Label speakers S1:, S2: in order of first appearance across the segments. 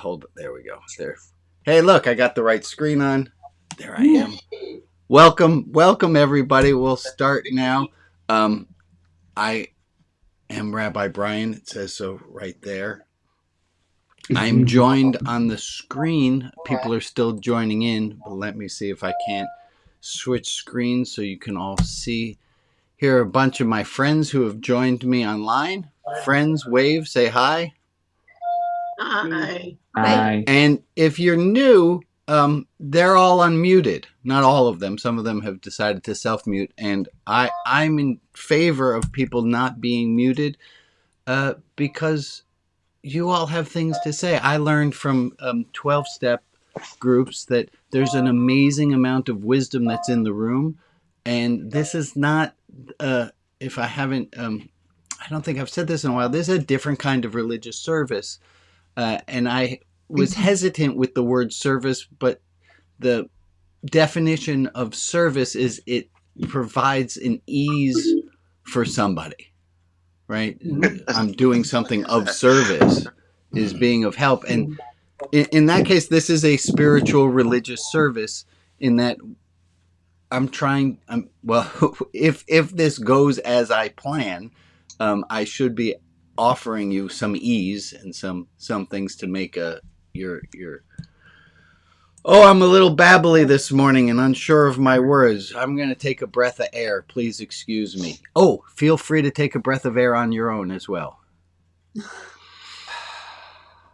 S1: hold it. There we go. There. Hey, look, I got the right screen on. There I am. Welcome, everybody. We'll start now. I am Rabbi Brian. It says so right there. I'm joined on the screen. People are still joining in, but let me see if I can't switch screens so you can all see. Here are a bunch of my friends who have joined me online. Friends, wave, say hi.
S2: Hi.
S3: Hi.
S1: And if you're new, they're all unmuted. Not all of them. Some of them have decided to self-mute. And I'm in favor of people not being muted because you all have things to say. I learned from 12-step groups that there's an amazing amount of wisdom that's in the room. And this is not, if I haven't, I don't think I've said this in a while, this is a different kind of religious service. And I was hesitant with the word service, but the definition of service is it provides an ease for somebody, right? I'm doing something of service is being of help. And in that case, this is a spiritual religious service in that if this goes as I plan, I should be offering you some ease and some things to make your I'm a little babbly this morning and unsure of my words. I'm going to take a breath of air. Please excuse me. Oh, feel free to take a breath of air on your own as well.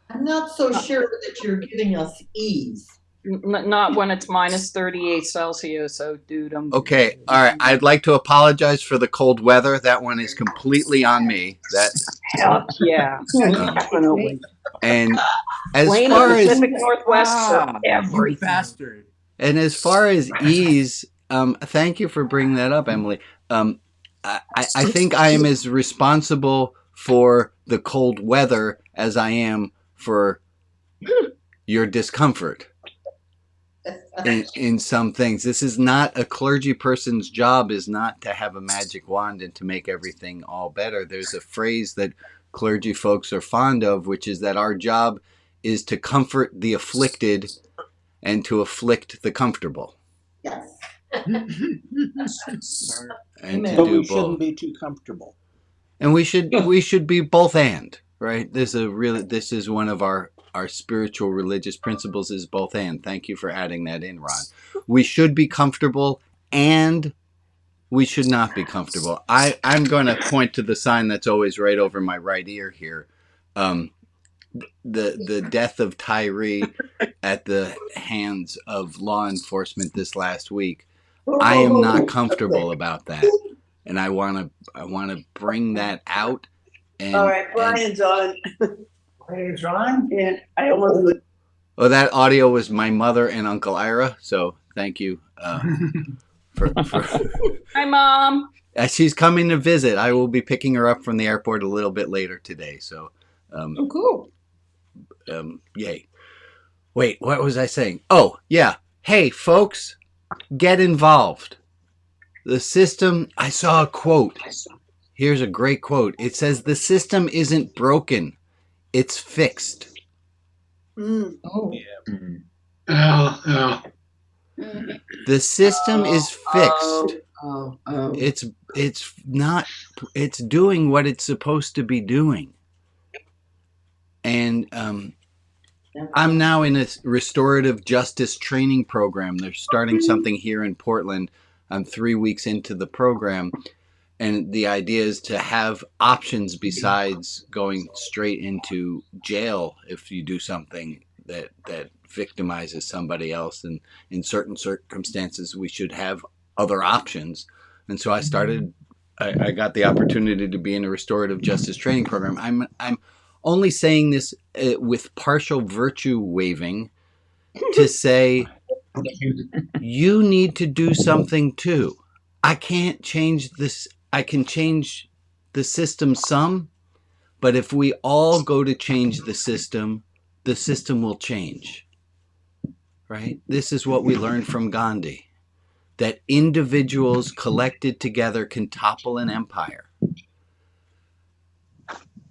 S2: I'm not so sure that you're giving us ease.
S3: Not when it's minus 38 Celsius, so dude,
S1: Okay, all right. I'd like to apologize for the cold weather. That one is completely on me.
S3: Hell yeah.
S4: Definitely.
S1: And as
S3: Blame
S1: far
S3: the
S1: as
S3: Pacific Northwest for everything.
S4: Bastard.
S1: and as far as ease, thank you for bringing that up, Emily. I think I am as responsible for the cold weather as I am for your discomfort. In some things, this is not a clergy person's job. Is not to have a magic wand and to make everything all better. There's a phrase that clergy folks are fond of, which is that our job is to comfort the afflicted and to afflict the comfortable.
S2: Yes.
S1: And
S2: Amen.
S1: to
S4: But
S1: do
S4: we shouldn't
S1: both.
S4: be too comfortable.
S1: And we should be both and, right? This is one of our spiritual religious principles is both and. Thank you for adding that in, Ron. We should be comfortable and we should not be comfortable. I'm going to point to the sign that's always right over my right ear here. The death of Tyree at the hands of law enforcement this last week. I am not comfortable about that. And I want to bring that out. And,
S5: all right, Brian's on.
S4: Brian's on?
S5: Yeah, I almost would.
S1: Oh, that audio was my mother and Uncle Ira. So thank you for
S3: Hi, Mom.
S1: she's coming to visit. I will be picking her up from the airport a little bit later today. So,
S2: Oh, cool.
S1: yay. Wait, what was I saying? Oh, yeah. Hey, folks, get involved. The system, I saw a quote. Here's a great quote. It says, the system isn't broken. It's fixed.
S2: Oh.
S1: The system is fixed.
S2: Oh.
S1: It's not, it's doing what it's supposed to be doing. And I'm now in a restorative justice training program. They're starting something here in Portland. I'm 3 weeks into the program. And the idea is to have options besides going straight into jail if you do something that victimizes somebody else. And in certain circumstances, we should have other options. And so I got the opportunity to be in a restorative justice training program. I'm only saying this with partial virtue waving to say you need to do something too. I can't change this. I can change the system some, but if we all go to change the system will change. Right? This is what we learned from Gandhi, that individuals collected together can topple an empire.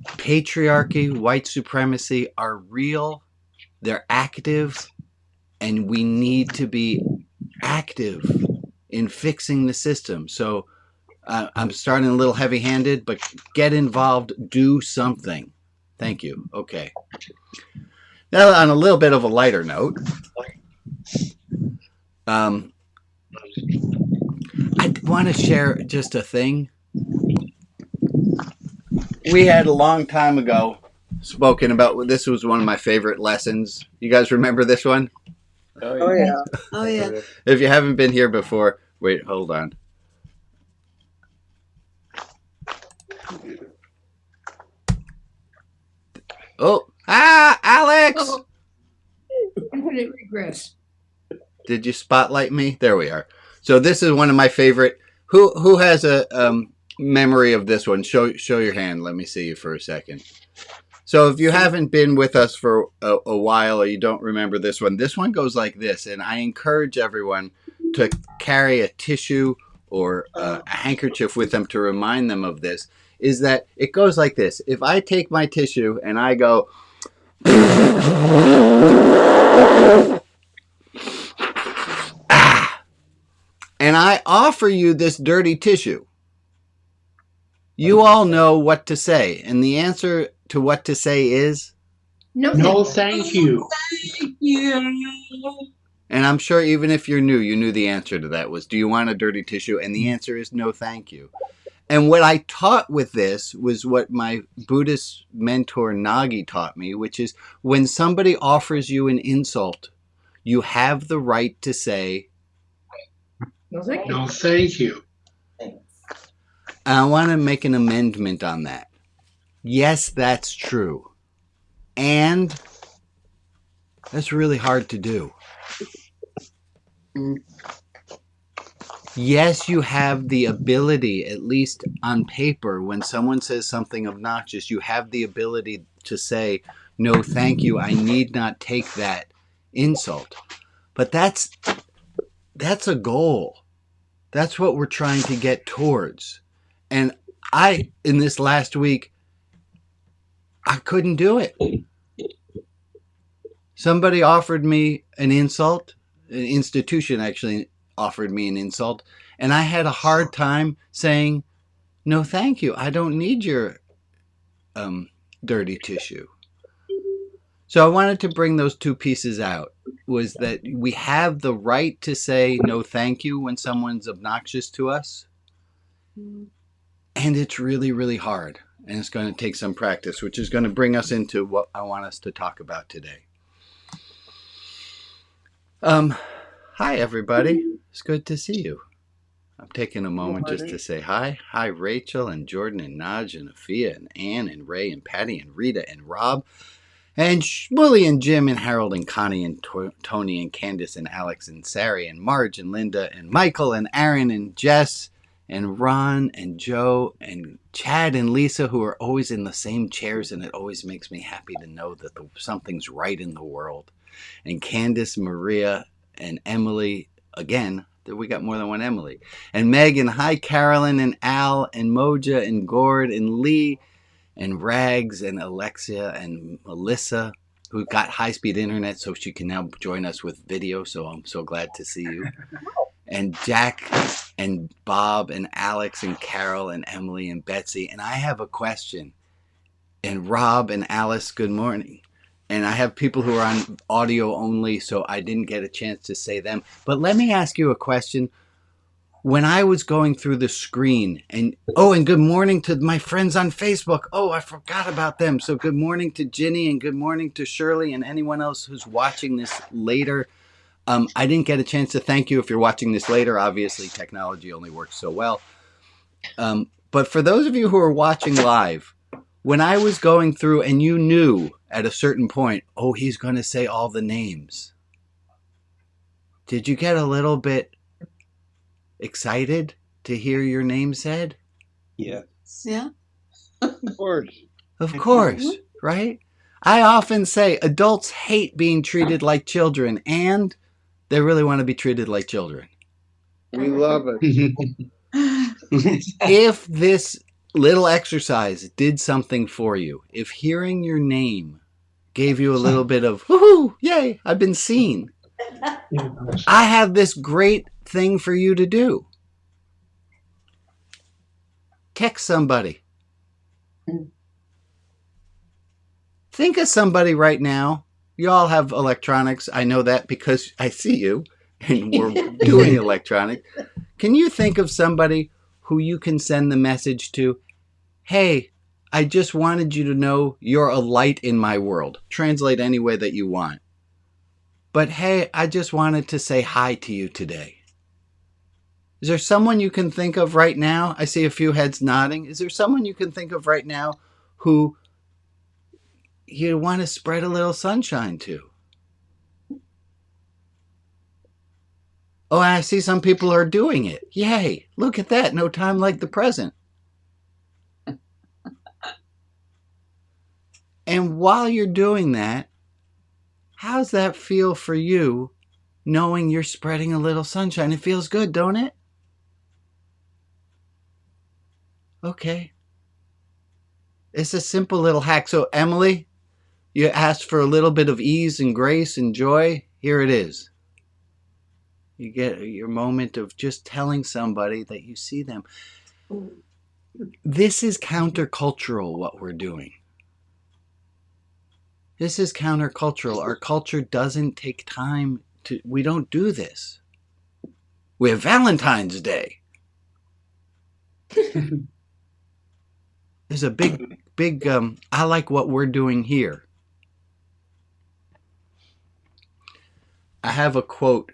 S1: Patriarchy, white supremacy are real They're active, and we need to be active in fixing the system. So I'm starting a little heavy-handed, but get involved, do something. Thank you. Okay. Now, on a little bit of a lighter note, I want to share just a thing. We had a long time ago spoken about, this was one of my favorite lessons. You guys remember this one?
S5: Oh, yeah.
S2: Oh, yeah.
S1: If you haven't been here before, wait, hold on. Oh, Alex!
S6: Oh, infinite regress.
S1: Did you spotlight me? There we are. So this is one of my favorite. Who has a memory of this one? Show your hand. Let me see you for a second. So if you haven't been with us for a while or you don't remember this one goes like this. And I encourage everyone to carry a tissue or a handkerchief with them to remind them of this. Is that it goes like this. If I take my tissue and I go, and I offer you this dirty tissue, you all know what to say. And the answer to what to say is?
S6: No,
S4: thank you.
S2: Thank you.
S1: And I'm sure even if you're new, you knew the answer to that was, do you want a dirty tissue? And the answer is no, thank you. And what I taught with this was what my Buddhist mentor Nagi taught me, which is when somebody offers you an insult, you have the right to say,
S6: no, thank you.
S4: No, thank you.
S1: I want to make an amendment on that. Yes, that's true. And that's really hard to do. Yes, you have the ability, at least on paper, when someone says something obnoxious, you have the ability to say, no, thank you, I need not take that insult. But that's a goal. That's what we're trying to get towards. And in this last week, I couldn't do it. Somebody offered me an insult. An institution actually offered me an insult. And I had a hard time saying, no, thank you. I don't need your dirty tissue. So I wanted to bring those two pieces out, was that we have the right to say no thank you when someone's obnoxious to us. And it's really, really hard. And it's going to take some practice, which is going to bring us into what I want us to talk about today. Hi, everybody. It's good to see you. I'm taking a moment just to say hi. Hi, Rachel and Jordan and Naj and Afia and Ann and Ray and Patty and Rita and Rob and Shmuley and Jim and Harold and Connie and Tony and Candace and Alex and Sari and Marge and Linda and Michael and Aaron and Jess and Ron and Joe and Chad and Lisa, who are always in the same chairs, and it always makes me happy to know that something's right in the world. And Candace, Maria, and Emily, again, we got more than one Emily. And Meg, and hi, Carolyn, and Al, and Moja, and Gord, and Lee, and Rags, and Alexia, and Melissa, who got high-speed internet, so she can now join us with video, so I'm so glad to see you. And Jack, and Bob, and Alex, and Carol, and Emily, and Betsy. And I have a question. And Rob, and Alice, good morning. And I have people who are on audio only, so I didn't get a chance to say them. But let me ask you a question. When I was going through the screen, and good morning to my friends on Facebook. Oh, I forgot about them. So good morning to Ginny, and good morning to Shirley, and anyone else who's watching this later. I didn't get a chance to thank you if you're watching this later. Obviously, technology only works so well. But for those of you who are watching live, when I was going through and you knew at a certain point, oh, he's going to say all the names. Did you get a little bit excited to hear your name said?
S5: Yeah.
S2: Yeah.
S5: Of course.
S1: Of course, right? I often say adults hate being treated like children, and they really want to be treated like children.
S5: We love it.
S1: If this little exercise did something for you, if hearing your name gave you a little bit of, woohoo, yay, I've been seen. I have this great thing for you to do. Text somebody. Think of somebody right now. You all have electronics. I know that because I see you and we're doing electronic. Can you think of somebody who you can send the message to? Hey, I just wanted you to know you're a light in my world. Translate any way that you want. But hey, I just wanted to say hi to you today. Is there someone you can think of right now? I see a few heads nodding. Is there someone you can think of right now who you want to spread a little sunshine to? Oh, I see some people are doing it. Yay, look at that. No time like the present. And while you're doing that, how's that feel for you, knowing you're spreading a little sunshine? It feels good, don't it? Okay. It's a simple little hack. So, Emily, you asked for a little bit of ease and grace and joy. Here it is. You get your moment of just telling somebody that you see them. This is countercultural, what we're doing. This is countercultural. Our culture doesn't take time to, we don't do this. We have Valentine's Day. There's a big, I like what we're doing here. I have a quote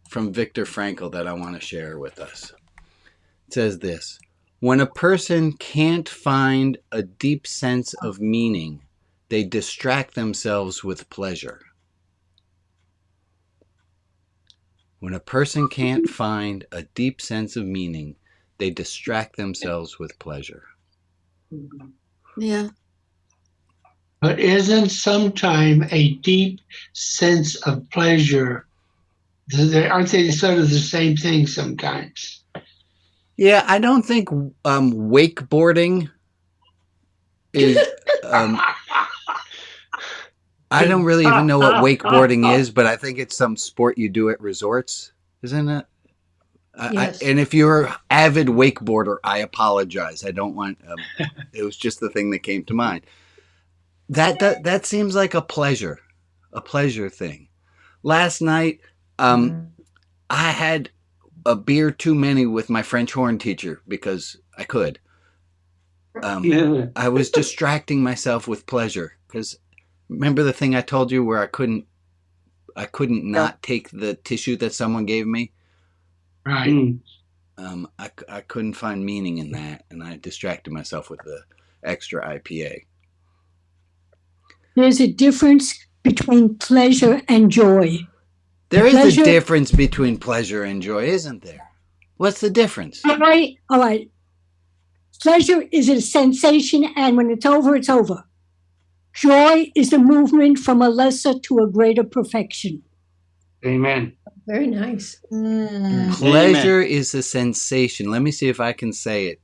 S1: from Viktor Frankl that I want to share with us. It says this: when a person can't find a deep sense of meaning, they distract themselves with pleasure. When a person can't find a deep sense of meaning, they distract themselves with pleasure.
S7: Yeah.
S8: But isn't sometime a deep sense of pleasure? Aren't they sort of the same thing sometimes?
S1: Yeah, I don't think wakeboarding is. I don't really even know what wakeboarding is, but I think it's some sport you do at resorts, isn't it?
S6: Yes.
S1: And if you're an avid wakeboarder, I apologize. I don't want. It was just the thing that came to mind. That seems like a pleasure thing. Last night, I had a beer too many with my French horn teacher because I could. I was distracting myself with pleasure because remember the thing I told you where I couldn't not take the tissue that someone gave me.
S8: Right.
S1: I couldn't find meaning in that, and I distracted myself with the extra IPA.
S9: There's a difference between pleasure and joy.
S1: There is
S9: Pleasure-
S1: a difference between pleasure and joy, isn't there? What's the difference?
S9: All right. Pleasure is a sensation, and when it's over, it's over. Joy is a movement from a lesser to a greater perfection.
S8: Amen.
S6: Very nice.
S1: Pleasure is a sensation. Let me see if I can say it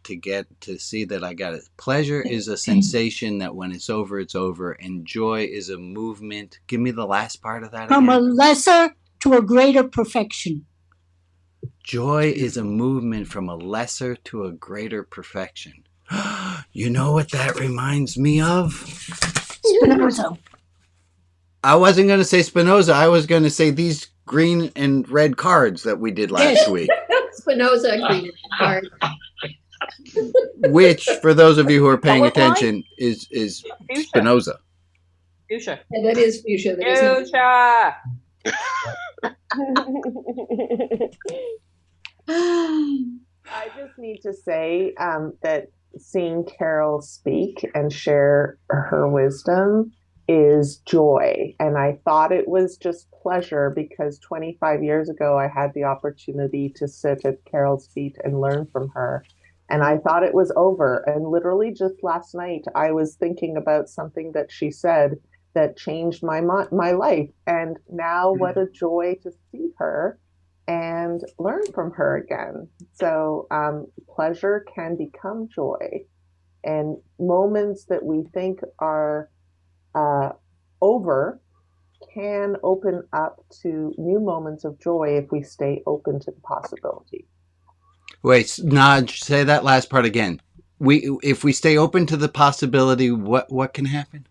S1: to get to see that I got it. Pleasure is a sensation that when it's over, and joy is a movement. Give me the last part of that
S9: From a
S1: again.
S9: lesser to a greater perfection.
S1: Joy is a movement from a lesser to a greater perfection. You know what that reminds me of?
S9: Spinoza.
S1: I wasn't going to say Spinoza. I was going to say these green and red cards that we did last week.
S6: Spinoza green card.
S1: Which, for those of you who are paying
S3: What line?
S1: attention, is
S3: Fuchsia.
S1: Spinoza.
S3: Fuchsia.
S6: Yeah, that is fuchsia. That is
S3: Fuchsia.
S7: I just need to say that seeing Carol speak and share her wisdom is joy. And I thought it was just pleasure because 25 years ago, I had the opportunity to sit at Carol's feet and learn from her. And I thought it was over. And literally just last night, I was thinking about something that she said that changed my life. And now what a joy to see her and learn from her again. So pleasure can become joy. And moments that we think are over can open up to new moments of joy if we stay open to the possibility.
S1: Wait, Naj, say that last part again. If we stay open to the possibility, what can happen?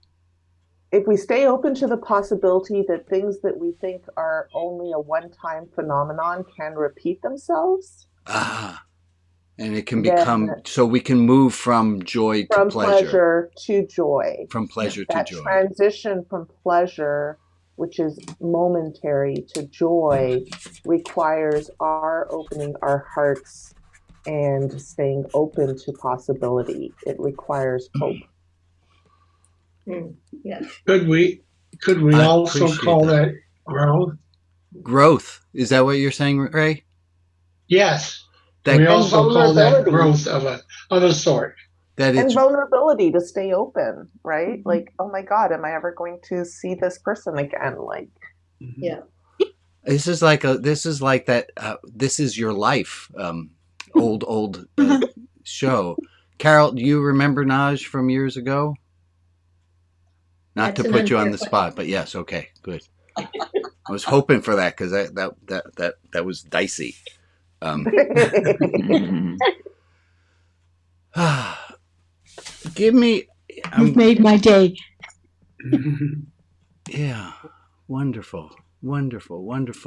S7: If we stay open to the possibility that things that we think are only a one-time phenomenon can repeat themselves,
S1: and it can become, so we can move from joy to
S7: from
S1: pleasure.
S7: pleasure to joy.
S1: From pleasure to
S7: That
S1: joy.
S7: transition from pleasure, which is momentary, to joy requires our opening our hearts and staying open to possibility. It requires hope.
S6: Yes.
S8: Could we
S1: I
S8: also
S1: appreciate
S8: call
S1: that.
S8: that growth?
S1: Growth. Is that what you're saying, Ray?
S8: Yes.
S1: That,
S8: We also call that
S7: vulnerability.
S8: growth of a sort.
S1: that
S7: And
S1: it's
S7: vulnerability to stay open, right? Like, oh my God, am I ever going to see this person again? Like,
S6: Yeah.
S1: this is like that this is your life old show. Carol, do you remember Naj from years ago? Not
S6: That's
S1: to
S6: an
S1: put you on
S6: unfair
S1: the spot, but yes, okay, good. I was hoping for that because that was dicey. Give me.
S9: You've made my day.
S1: Yeah, wonderful.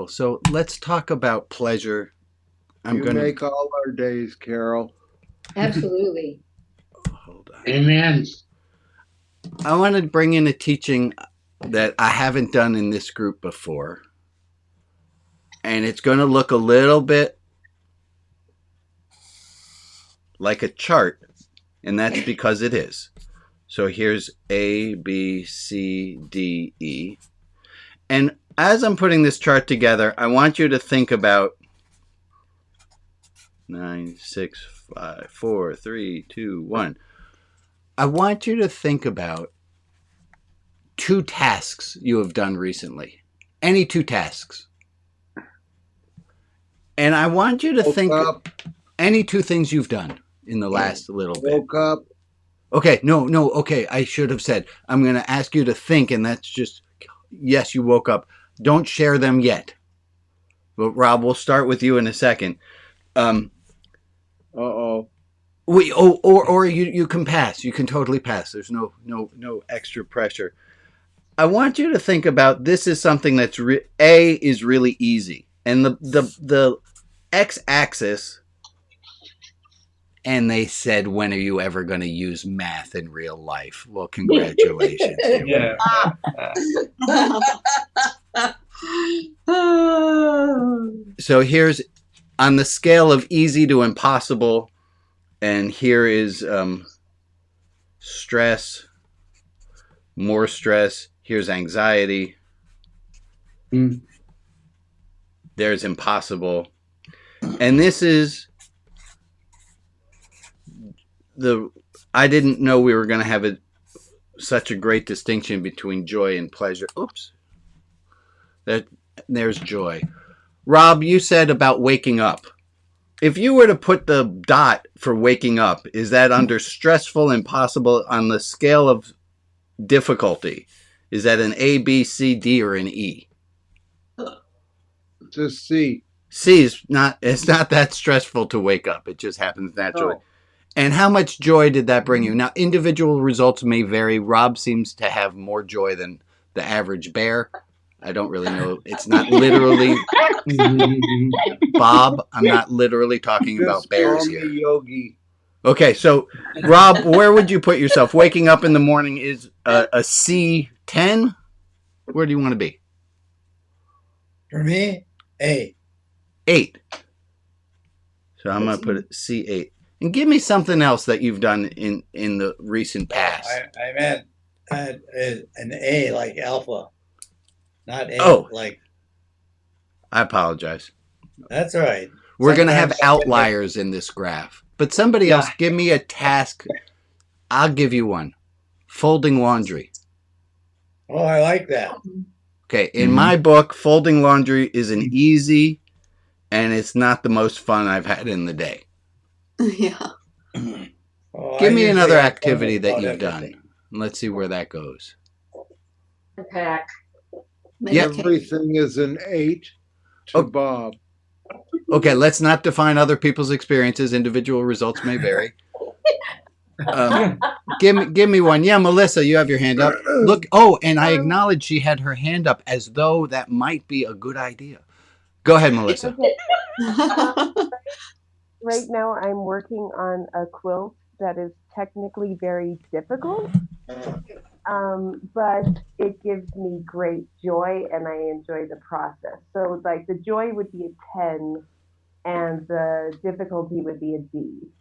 S1: So let's talk about pleasure.
S5: Make all our days, Carol.
S6: Absolutely.
S1: Hold on.
S8: Amen.
S1: I want to bring in a teaching that I haven't done in this group before. And it's going to look a little bit like a chart. And that's because it is. So here's A, B, C, D, E. And as I'm putting this chart together, I want you to think about 9, 6, 5, 4, 3, 2, 1. I want you to think about 2 tasks you have done recently. Any 2 tasks. And I want you to think any 2 things you've done in the last little bit.
S5: Woke up.
S1: Okay, no, okay. I should have said, I'm going to ask you to think, and that's just, yes, you woke up. Don't share them yet. But Rob, we'll start with you in a second. Or you can pass. You can totally pass. There's no extra pressure. I want you to think about this is something that's A is really easy, and the x-axis. And they said, "When are you ever going to use math in real life?" Well, congratulations.
S4: Yeah.
S1: So here's on the scale of easy to impossible. And here is stress, more stress. Here's anxiety. There's impossible. And this is I didn't know we were going to have such a great distinction between joy and pleasure. Oops. There's joy. Rob, you said about waking up. If you were to put the dot for waking up, is that under stressful, impossible on the scale of difficulty? Is that an A, B, C, D, or an E?
S5: It's a C.
S1: C is not. It's not that stressful to wake up. It just happens naturally.
S5: Oh.
S1: And how much joy did that bring you? Now, individual results may vary. Rob seems to have more joy than the average bear. I don't really know. It's not literally Bob. I'm not literally talking about bears
S5: Call me
S1: here.
S5: Yogi.
S1: Okay, so Rob, where would you put yourself? Waking up in the morning is a C10? Where do you want to be?
S4: For me, A.
S1: 8. So I'm going to put it C8. And give me something else that you've done in the recent past.
S4: I meant an A like alpha, not A like.
S1: I apologize.
S4: That's all right.
S1: We're going to have outliers in this graph. But somebody else, give me a task. I'll give you one. Folding laundry.
S4: Oh, I like that.
S1: Okay, in my book, folding laundry is an easy, and it's not the most fun I've had in the day.
S10: Yeah.
S4: Oh,
S1: Give me
S4: I
S1: another
S4: usually have
S1: activity
S4: fun
S1: that
S4: about
S1: you've
S4: everything.
S1: done. Let's see where that goes.
S10: Pack.
S1: Yeah.
S5: Everything is an 8 to Bob.
S1: Okay, let's not define other people's experiences. Individual results may vary. Give me one. Yeah, Melissa, you have your hand up. Look. Oh, and I acknowledge she had her hand up as though that might be a good idea. Go ahead, Melissa.
S7: Okay. Right now, I'm working on a quilt that is technically very difficult, but it gives me great joy, and I enjoy the process. So, like, the joy would be a 10, and the difficulty would be a D.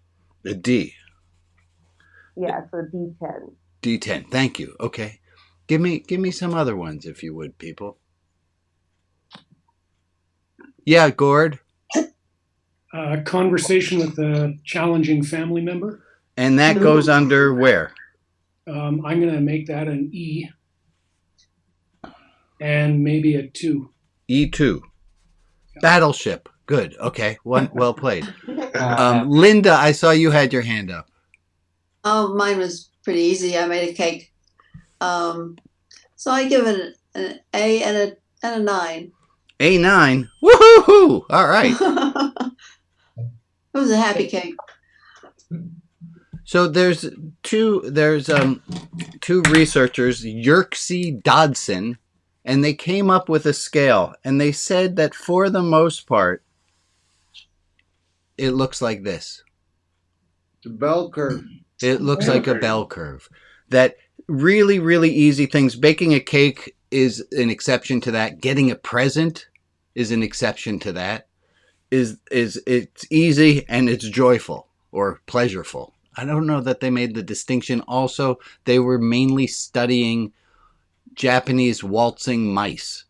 S1: A D.
S7: Yeah, so D10.
S1: D10. Thank you. Okay. Give me some other ones if you would, people. Yeah, Gord.
S11: Conversation with a challenging family member.
S1: And that goes under where?
S11: I'm going to make that an E. And maybe a 2.
S1: E2. Battleship. Good. Okay. One. Well played. Linda, I saw you had your hand up.
S12: Oh, mine was pretty easy. I made a cake. So I give it an A and a 9.
S1: A9. Woohoo! All right.
S12: It was a happy cake.
S1: So there's two researchers, Yerksey Dodson, and they came up with a scale, and they said that for the most part, it looks like this.
S5: The bell curve.
S1: It looks like a bell curve. That really, really easy things. Baking a cake is an exception to that. Getting a present is an exception to that. It's easy and it's joyful or pleasureful. I don't know that they made the distinction. Also, they were mainly studying Japanese waltzing mice.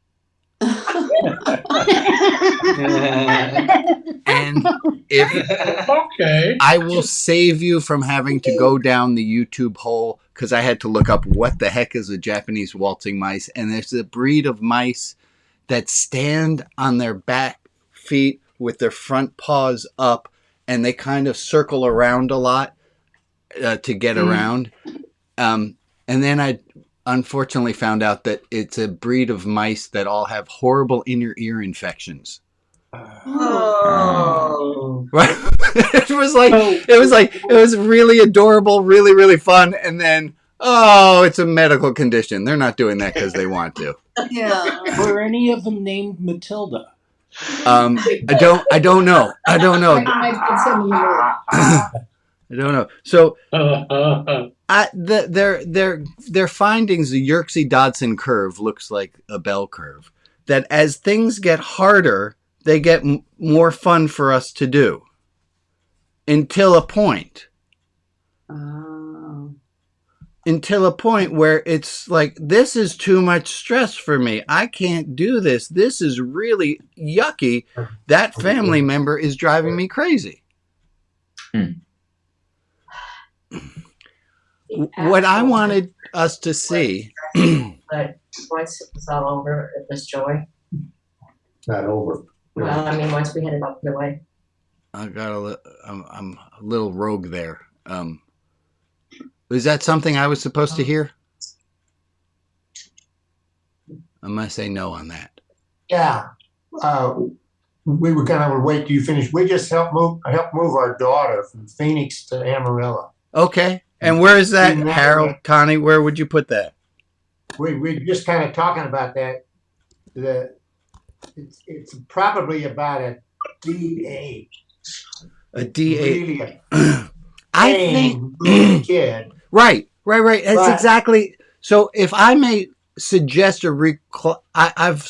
S1: And if
S8: Okay.
S1: I will save you from having to go down the YouTube hole, because I had to look up what the heck is a Japanese waltzing mice. And there's a breed of mice that stand on their back feet with their front paws up, and they kind of circle around a lot to get around. And then I unfortunately found out that it's a breed of mice that all have horrible inner ear infections.
S2: Oh.
S1: Right? It was really adorable, really, really fun. And then, it's a medical condition. They're not doing that because they want to.
S12: Yeah.
S13: Were any of them named Matilda?
S1: I don't know. I don't know. So their findings, the Yerksey Dodson curve looks like a bell curve. That as things get harder, they get more fun for us to do. Until a point. Until a point where it's like, this is too much stress for me. I can't do this. This is really yucky. That family member is driving me crazy. What I wanted us to see.
S10: But once it was all over, it was joy.
S14: Not over.
S10: Well, I mean, once we had it up the way.
S1: I'm a little rogue there. Was that something I was supposed to hear? I'm going to say no on that.
S14: Yeah. We were kind of wait till you finish. We just helped move our daughter from Phoenix to Amarillo.
S1: Okay. And where is that, Harold, Connie? Where would you put that?
S14: We're just kind of talking about that. It's probably about a D8.
S1: A D8.
S14: Really
S1: I think
S14: kid.
S1: Right. That's exactly. So if I may suggest I've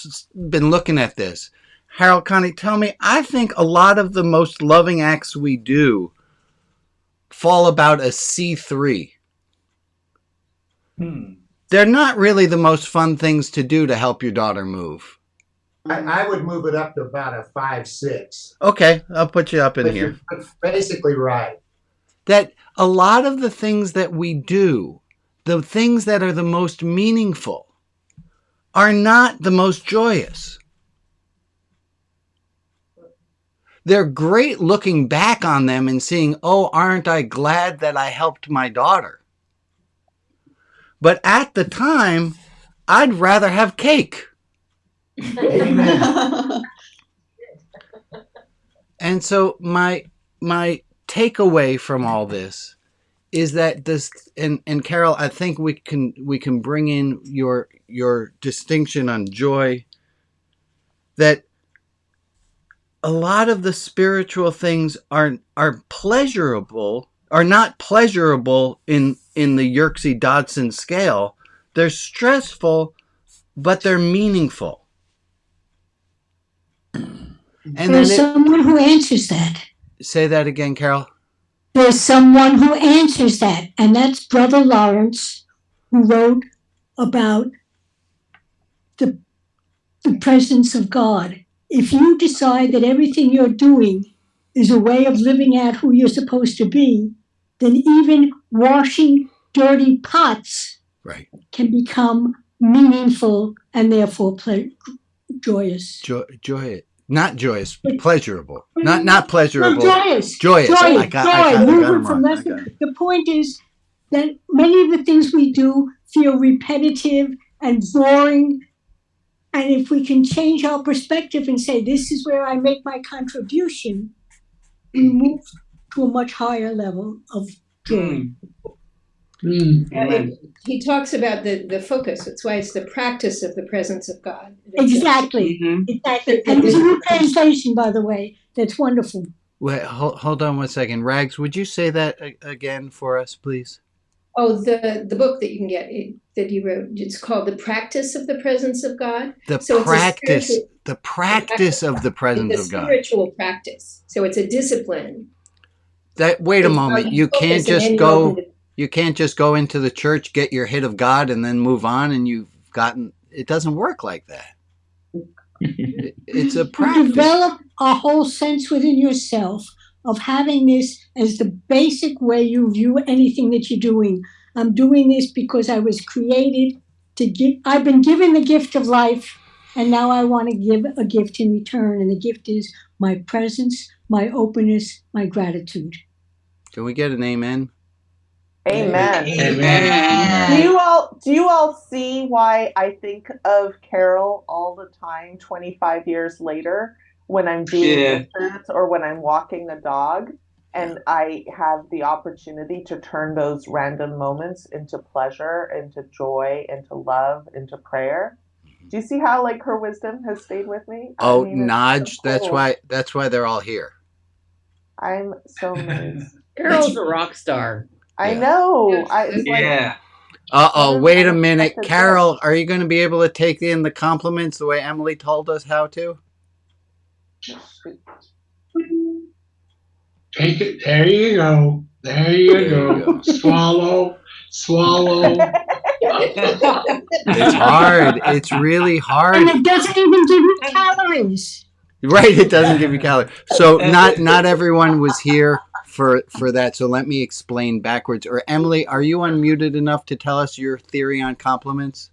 S1: been looking at this. Harold, Connie, tell me, I think a lot of the most loving acts we do fall about a C3. They're not really the most fun things to do to help your daughter move.
S14: I would move it up to about a 5-6.
S1: Okay, I'll put you up in here.
S14: You're basically right.
S1: That a lot of the things that we do, the things that are the most meaningful, are not the most joyous. They're great looking back on them and seeing, oh, aren't I glad that I helped my daughter? But at the time, I'd rather have cake. And so my takeaway from all this is that this, and Carol, I think we can bring in your distinction on joy, that a lot of the spiritual things are pleasurable, are not pleasurable in the Yerkes Dodson scale. They're stressful, but they're meaningful. And
S9: There's someone who answers that.
S1: Say that again, Carol.
S9: There's someone who answers that, and that's Brother Lawrence, who wrote about the presence of God. If you decide that everything you're doing is a way of living out who you're supposed to be, then even washing dirty pots can become meaningful and therefore joyous.
S1: Joyous. Not joyous, pleasurable. Not pleasurable.
S9: Joyous.
S1: Joyous. I got
S9: Moving
S1: them
S9: from
S1: wrong.
S9: The point is that many of the things we do feel repetitive and boring. And if we can change our perspective and say, this is where I make my contribution, we move to a much higher level of joy.
S6: He talks about the focus. That's why it's the practice of the presence of God.
S9: Exactly. Exactly. And it's a new translation, by the way. That's wonderful.
S1: Wait, hold on 1 second. Rags, would you say that again for us, please?
S6: Oh, the book that you can get that he wrote, it's called The Practice of the Presence of God.
S1: The practice of the presence of God.
S6: Spiritual practice. So it's a discipline.
S1: Wait a moment. You can't just go into the church, get your hit of God, and then move on, and you've gotten. It doesn't work like that. It's a practice.
S9: You develop a whole sense within yourself of having this as the basic way you view anything that you're doing. I'm doing this because I was created to give. I've been given the gift of life, and now I want to give a gift in return. And the gift is my presence, my openness, my gratitude.
S1: Can we get an amen?
S7: Amen.
S1: Amen.
S7: Do you all see why I think of Carol all the time 25 years later when I'm doing dishes or when I'm walking the dog and I have the opportunity to turn those random moments into pleasure, into joy, into love, into prayer? Do you see how like her wisdom has stayed with me?
S1: Oh, Naj, that's why they're all here.
S7: I'm so amazed.
S10: Carol's a rock star.
S7: I know.
S1: Wait a minute. Carol, are you going to be able to take in the compliments the way Emily told us how to?
S8: Take it. There you go. There you go. Swallow.
S1: It's hard. It's really hard.
S9: And it doesn't even give you calories.
S1: Right, it doesn't give you calories. So not everyone was here for that. So let me explain backwards. Or Emily, are you unmuted enough to tell us your theory on compliments?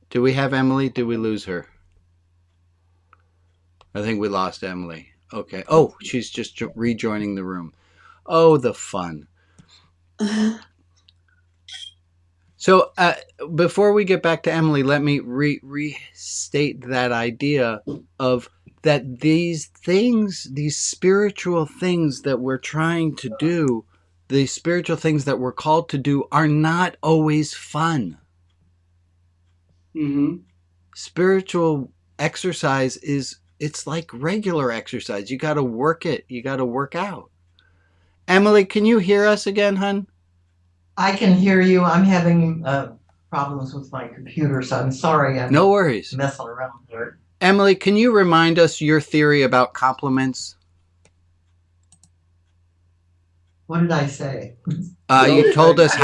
S1: Do we have Emily? Did we lose her? I think we lost Emily. Okay. Oh, she's just rejoining the room. Oh, the fun. So before we get back to Emily, let me restate that idea of that these things, these spiritual things that we're trying to do, the spiritual things that we're called to do are not always fun.
S15: Mm-hmm.
S1: Spiritual exercise it's like regular exercise. You got to work it. You got to work out. Emily, can you hear us again, hun?
S10: I can hear you. I'm having problems with my computer, so I'm sorry. I'm
S1: no worries.
S10: Messing around here.
S1: Emily, can you remind us your theory about compliments?
S10: What did I say?
S1: You told us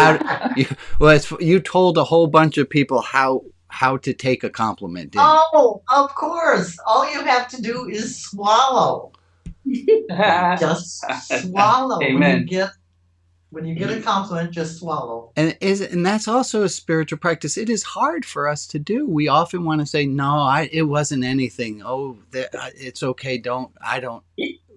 S1: you told a whole bunch of people how to take a compliment.
S10: Oh, of course. All you have to do is swallow. Just swallow.
S15: Amen.
S10: When you get a compliment, just swallow.
S1: And that's also a spiritual practice. It is hard for us to do. We often want to say, no, it wasn't anything. Oh, it's okay. I don't.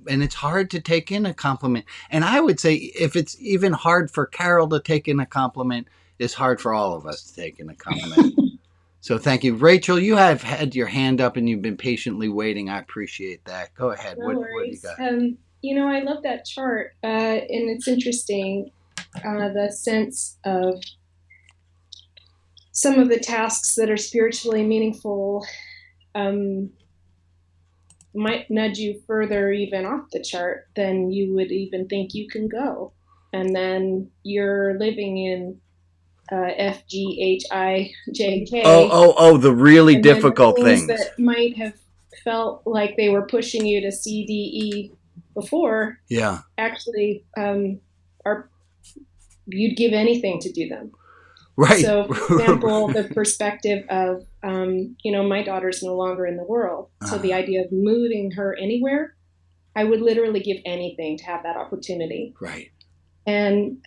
S1: And it's hard to take in a compliment. And I would say if it's even hard for Carol to take in a compliment, is hard for all of us to take in a comment. So thank you. Rachel, you have had your hand up and you've been patiently waiting. I appreciate that. Go ahead.
S6: No
S1: What do you
S6: worries.
S1: got?
S6: I love that chart, and it's interesting, the sense of some of the tasks that are spiritually meaningful might nudge you further even off the chart than you would even think you can go. And then you're living in FGHIJK.
S1: Oh, the really difficult
S6: things
S1: things.
S6: that might have felt like they were pushing you to CDE before.
S1: Yeah.
S6: Actually, are you'd give anything to do them.
S1: Right.
S6: So, for example, the perspective of, my daughter's no longer in the world. So the idea of moving her anywhere, I would literally give anything to have that opportunity.
S1: Right.
S6: And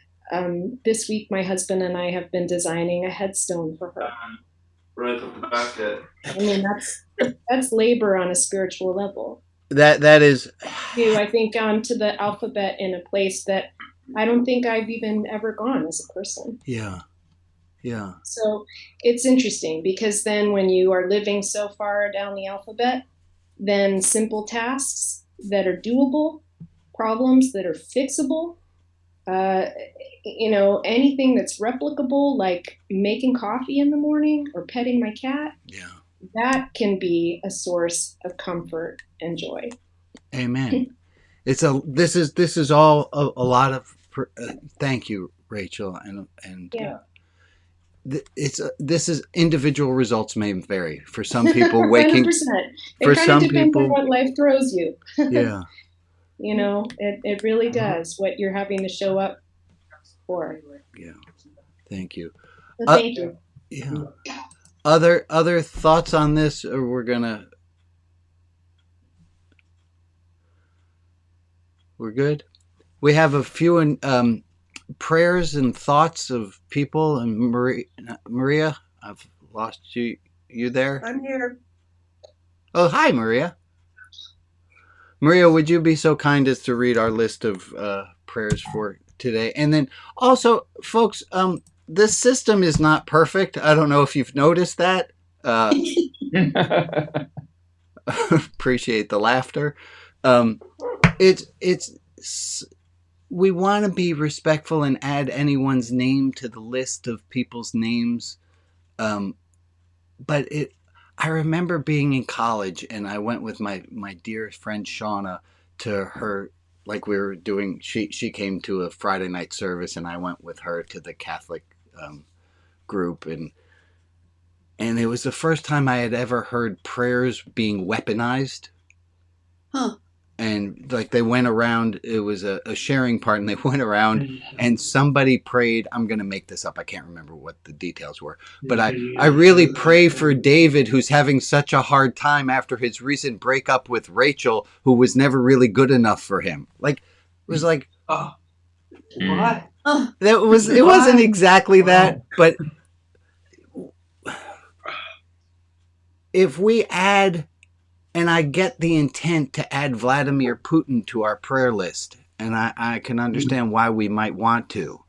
S6: this week, my husband and I have been designing a headstone for her.
S15: Right off the basket.
S6: I mean, that's labor on a spiritual level.
S1: That is.
S6: I think to the alphabet in a place that I don't think I've even ever gone as a person.
S1: Yeah. Yeah.
S6: So it's interesting because then when you are living so far down the alphabet, then simple tasks that are doable, problems that are fixable, anything that's replicable, like making coffee in the morning or petting my cat, that can be a source of comfort and joy. Amen.
S1: This is all a lot of. Thank you, Rachel, and
S6: yeah.
S1: This is individual results may vary for some people waking
S6: 100%.
S1: For some
S6: depends
S1: people
S6: on what life throws you.
S1: Yeah.
S6: It really does what you're having to show up for.
S1: Yeah. Thank you.
S6: So thank you.
S1: Yeah. Other thoughts on this, or we're good? We have a few prayers and thoughts of people. And Maria, I've lost you. You there?
S10: I'm here.
S1: Oh, hi, Maria. Maria, would you be so kind as to read our list of prayers for today? And then also, folks, this system is not perfect. I don't know if you've noticed that. Appreciate the laughter. We want to be respectful and add anyone's name to the list of people's names. But I remember being in college and I went with my dear friend Shauna to her, like we were doing, she came to a Friday night service and I went with her to the Catholic group, and it was the first time I had ever heard prayers being weaponized.
S12: Huh.
S1: And like they went around, it was a sharing part, and they went around and somebody prayed. I'm going to make this up. I can't remember what the details were, but I really pray for David, who's having such a hard time after his recent breakup with Rachel, who was never really good enough for him. Like, it was like,
S10: what?
S1: It wasn't exactly that, but if we add, and I get the intent to add Vladimir Putin to our prayer list, and I can understand why we might want to,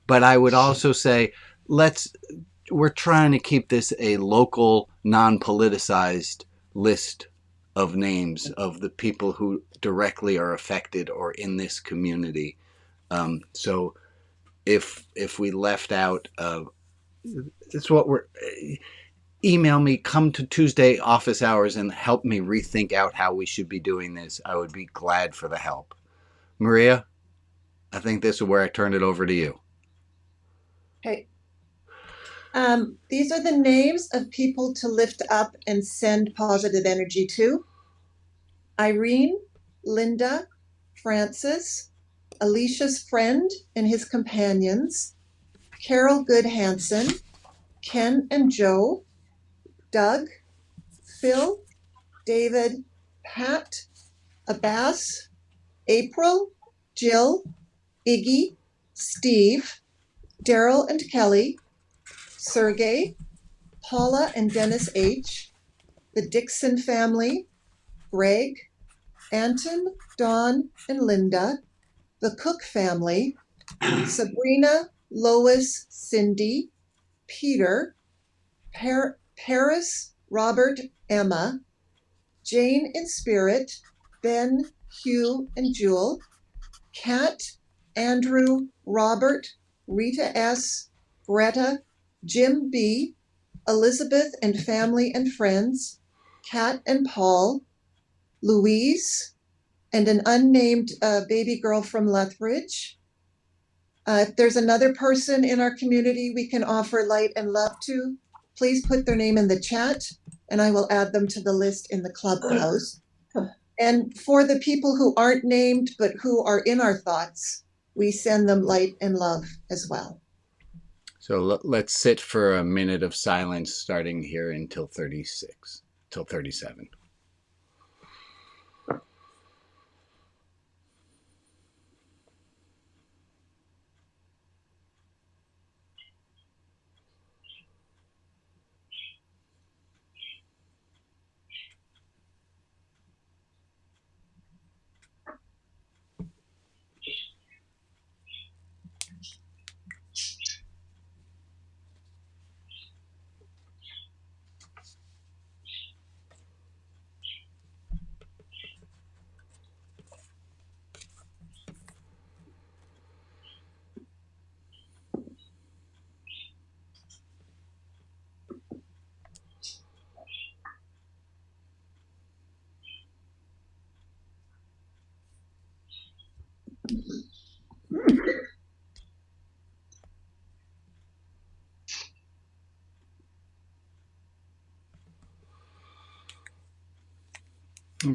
S1: but I would also say, we're trying to keep this a local, non-politicized list of names of the people who directly are affected or in this community. So if we left out, it's what we're, email me, come to Tuesday office hours and help me rethink out how we should be doing this. I would be glad for the help. Maria, I think this is where I turn it over to you.
S10: Okay. These are the names of people to lift up and send positive energy to: Irene, Linda, Francis, Alicia's friend and his companions, Carol Good Hansen, Ken and Joe, Doug, Phil, David, Pat, Abbas, April, Jill, Iggy, Steve, Daryl and Kelly, Sergey, Paula and Dennis H., the Dixon family, Greg, Anton, Dawn, and Linda, the Cook family, Sabrina,
S2: Lois, Cindy, Peter, Paris, Robert, Emma, Jane in spirit, Ben, Hugh, and Jewel, Kat, Andrew, Robert, Rita S., Greta, Jim B., Elizabeth and family and friends, Kat and Paul, Louise, and an unnamed baby girl from Lethbridge. If there's another person in our community we can offer light and love to, please put their name in the chat and I will add them to the list in the clubhouse. And for the people who aren't named but who are in our thoughts, we send them light and love as well.
S1: So let's sit for a minute of silence starting here until 36, till 37.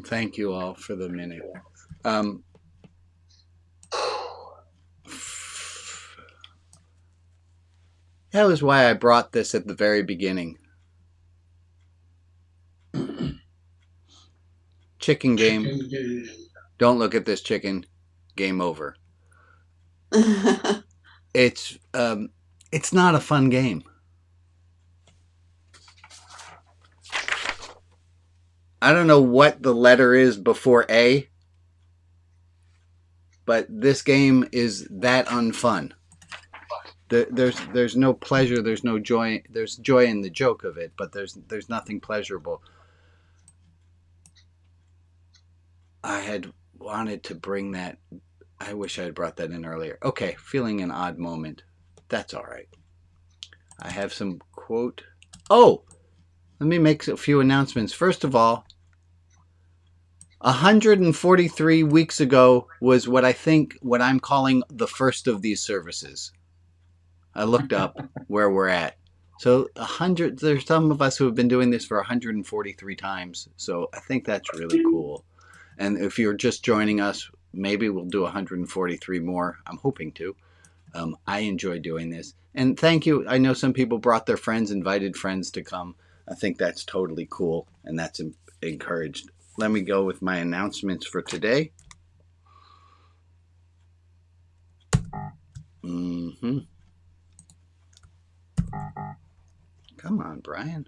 S1: Thank you all for the minute. That was why I brought this at the very beginning. Chicken game. Don't look at this chicken. Game over. It's not a fun game. I don't know what the letter is before A, but this game is that unfun. There's no pleasure, there's no joy. There's joy in the joke of it, but there's nothing pleasurable. I had wanted to bring that. I wish I had brought that in earlier. Okay, feeling an odd moment. That's all right. I have some quote. Oh, let me make a few announcements. First of all, 143 weeks ago was what I'm calling the first of these services. I looked up where we're at. So there's some of us who have been doing this for 143 times. So I think that's really cool. And if you're just joining us, maybe we'll do 143 more. I'm hoping to. I enjoy doing this. And thank you. I know some people brought their friends, invited friends to come. I think that's totally cool. And that's encouraged. Let me go with my announcements for today. Come on, Brian.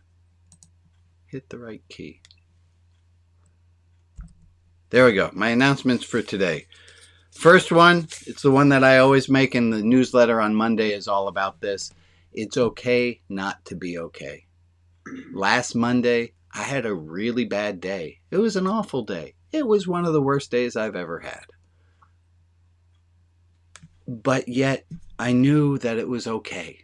S1: Hit the right key. There we go. My announcements for today. First one, it's the one that I always make in the newsletter on Monday, is all about this. It's okay not to be okay. Last Monday, I had a really bad day. It was an awful day. It was one of the worst days I've ever had. But yet, I knew that it was okay.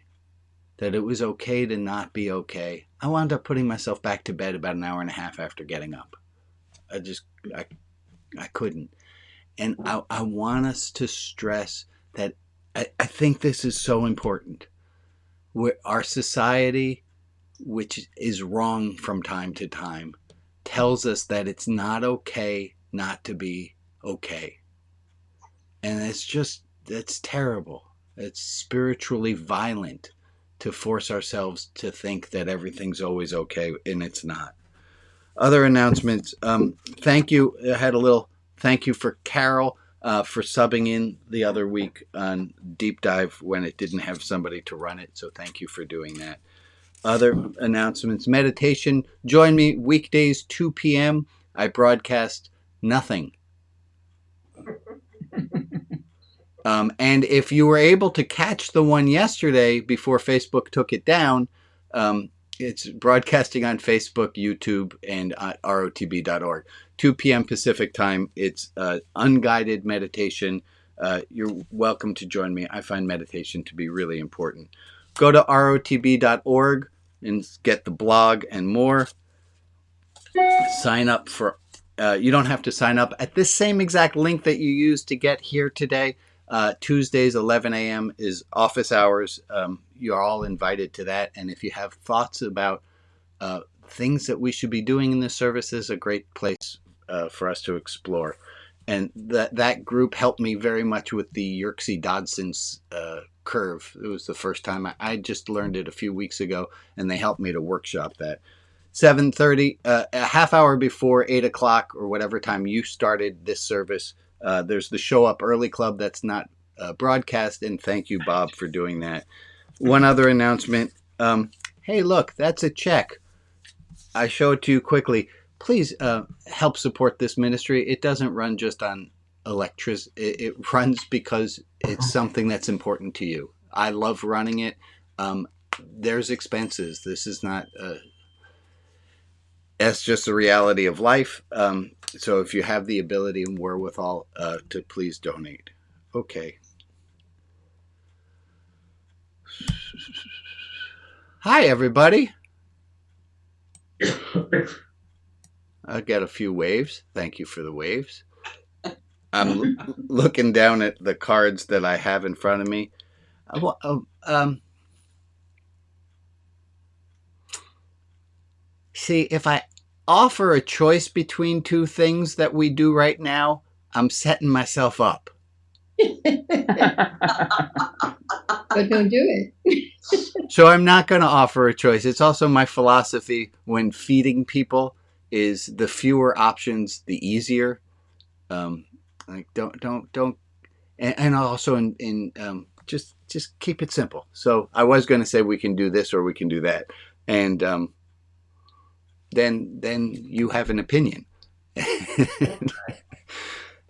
S1: That it was okay to not be okay. I wound up putting myself back to bed about an hour and a half after getting up. I couldn't. And I want us to stress that I think this is so important. Our society, which is wrong from time to time, tells us that it's not okay not to be okay. And it's terrible. It's spiritually violent to force ourselves to think that everything's always okay, and it's not. Other announcements. Thank you. I had a little thank you for Carol for subbing in the other week on Deep Dive when it didn't have somebody to run it. So thank you for doing that. Other announcements. Meditation. Join me weekdays 2 p.m. I broadcast nothing. And if you were able to catch the one yesterday before Facebook took it down, it's broadcasting on Facebook, YouTube, and rotb.org. 2 p.m. Pacific time. It's unguided meditation. You're welcome to join me. I find meditation to be really important. Go to rotb.org and get the blog and more. Sign up for, you don't have to sign up at this same exact link that you used to get here today. Tuesdays, 11 a.m. is office hours. You're all invited to that. And if you have thoughts about things that we should be doing in this service, is a great place for us to explore. And that group helped me very much with the Yerkes Dodson's curve. It was the first time I just learned it a few weeks ago, and they helped me to workshop that. 7:30, a half hour before 8 o'clock or whatever time you started this service, there's the Show Up Early Club that's not broadcast, and thank you, Bob, for doing that. One other announcement. Hey, look, that's a check. I show it to you quickly. Please help support this ministry. It doesn't run just on electricity. It runs because it's something that's important to you. I love running it. There's expenses. This is not... That's just the reality of life. So if you have the ability and wherewithal to please donate. Okay. Hi, everybody. I got a few waves. Thank you for the waves. I'm looking down at the cards that I have in front of me. See, if I offer a choice between two things that we do right now, I'm setting myself up.
S16: But don't do it.
S1: So I'm not going to offer a choice. It's also my philosophy when feeding people is the fewer options, the easier. Like don't, and also in just keep it simple. So I was going to say we can do this or we can do that, and then you have an opinion,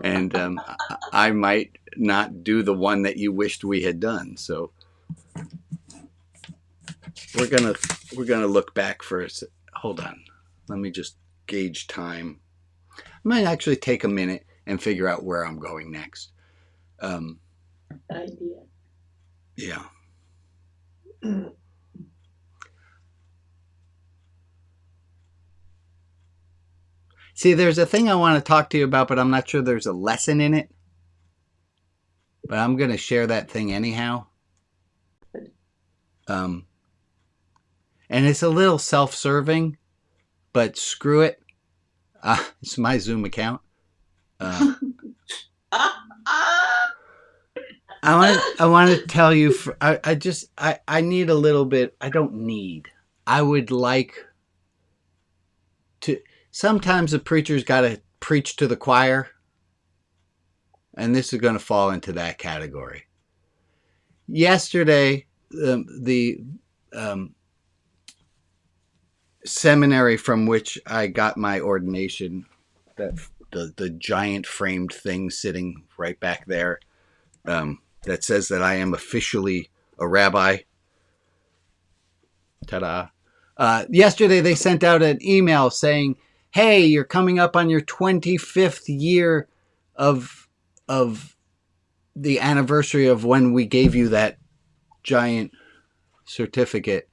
S1: and I might not do the one that you wished we had done. So we're gonna look back for a hold on. Let me just gauge time. I might actually take a minute and figure out where I'm going next.
S16: Idea.
S1: Yeah. See, there's a thing I want to talk to you about, but I'm not sure there's a lesson in it. But I'm going to share that thing anyhow. And it's a little self-serving, but screw it. It's my Zoom account. I want to tell you, I need a little bit, I would like to, sometimes the preacher's got to preach to the choir, and this is going to fall into that category. Yesterday, the seminary from which I got my ordination, the giant framed thing sitting right back there, that says that I am officially a rabbi. Ta-da. Yesterday they sent out an email saying, hey, you're coming up on your 25th year of the anniversary of when we gave you that giant certificate.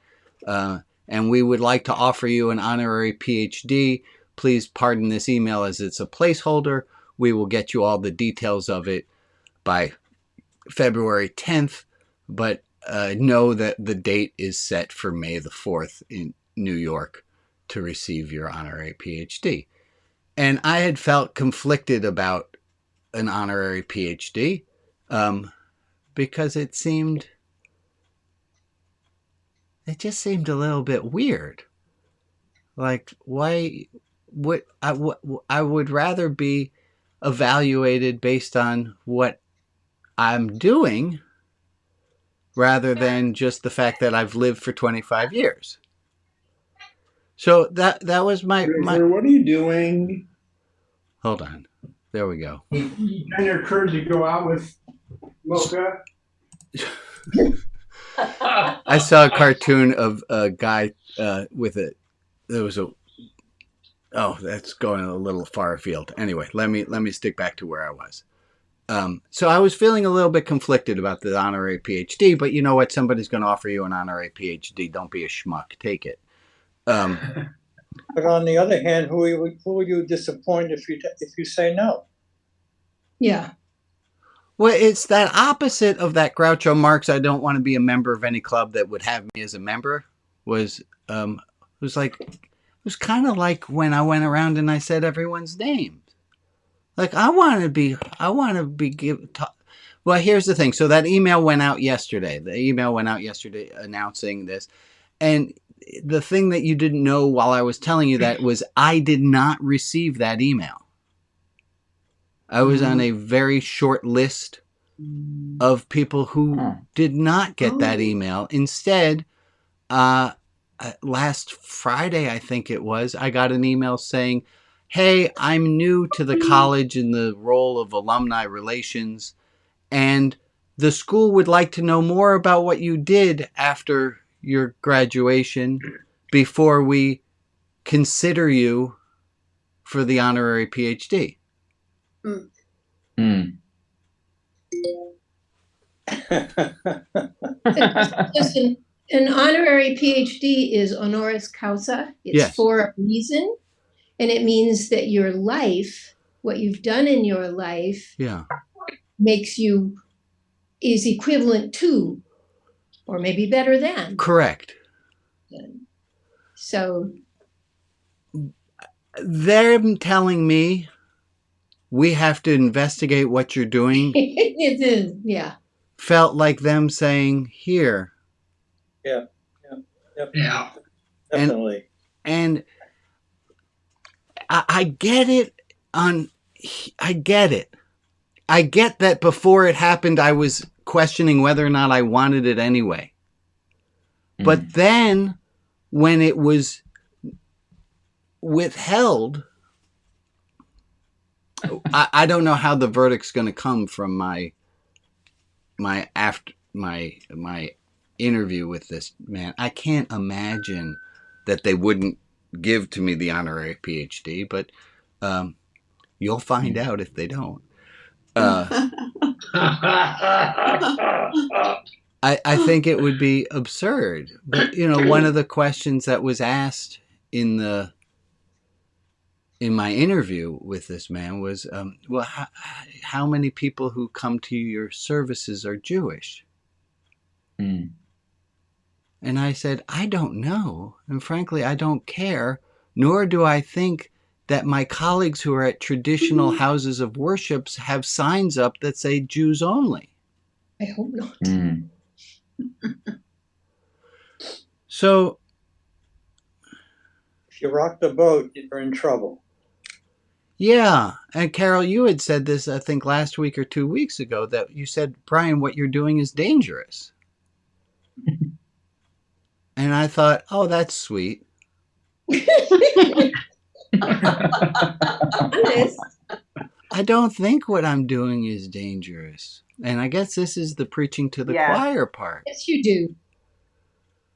S1: And we would like to offer you an honorary PhD. Please pardon this email as it's a placeholder. We will get you all the details of it by February 10th, but know that the date is set for May the 4th in New York to receive your honorary PhD. And I had felt conflicted about an honorary PhD because it just seemed a little bit weird. Like, why would I would rather be evaluated based on what I'm doing rather than just the fact that I've lived for 25 years. So that was my
S13: What are you doing?
S1: Hold on. There we go.
S13: You kind of occurred to go out with
S5: Mocha.
S1: I saw a cartoon of a guy with a. There was a. Oh, that's going a little far afield. Anyway, let me stick back to where I was. So I was feeling a little bit conflicted about the honorary PhD, but you know what? Somebody's going to offer you an honorary PhD. Don't be a schmuck. Take it.
S4: But on the other hand, who will you disappoint if you say no?
S9: Yeah.
S1: Well, it's that opposite of that Groucho Marx. I don't want to be a member of any club that would have me as a member. Was kind of like when I went around and I said everyone's names. Like I want to be Well, here's the thing. So that email went out yesterday. The email went out yesterday announcing this, and the thing that you didn't know while I was telling you that was I did not receive that email. I was on a very short list of people who did not get that email. Instead, last Friday, I think it was, I got an email saying, hey, I'm new to the college in the role of alumni relations, and the school would like to know more about what you did after your graduation before we consider you for the honorary PhD.
S9: Listen, an honorary PhD is honoris causa. It's
S1: Yes.
S9: for a reason. And it means that your life, what you've done in your life, is equivalent to, or maybe better than.
S1: Correct.
S9: So
S1: they're telling me we have to investigate what you're doing.
S9: It is, yeah.
S1: Felt like them saying, here.
S4: Yeah. Definitely.
S1: And I get it. I get it. I get that before it happened, I was questioning whether or not I wanted it anyway. But then when it was withheld, I don't know how the verdict's going to come from my interview with this man. I can't imagine that they wouldn't give to me the honorary PhD, but you'll find out if they don't. I think it would be absurd. But one of the questions that was asked in my interview with this man was, well, how many people who come to your services are Jewish? And I said, I don't know. And frankly, I don't care, nor do I think that my colleagues who are at traditional houses of worship have signs up that say Jews only.
S9: I hope not.
S1: So
S4: if you rock the boat, you're in trouble.
S1: Yeah. And Carol, you had said this, I think, last week or 2 weeks ago, that you said, Brian, what you're doing is dangerous. And I thought, oh, that's sweet. I don't think what I'm doing is dangerous. And I guess this is the preaching to the choir part.
S9: Yes, you do.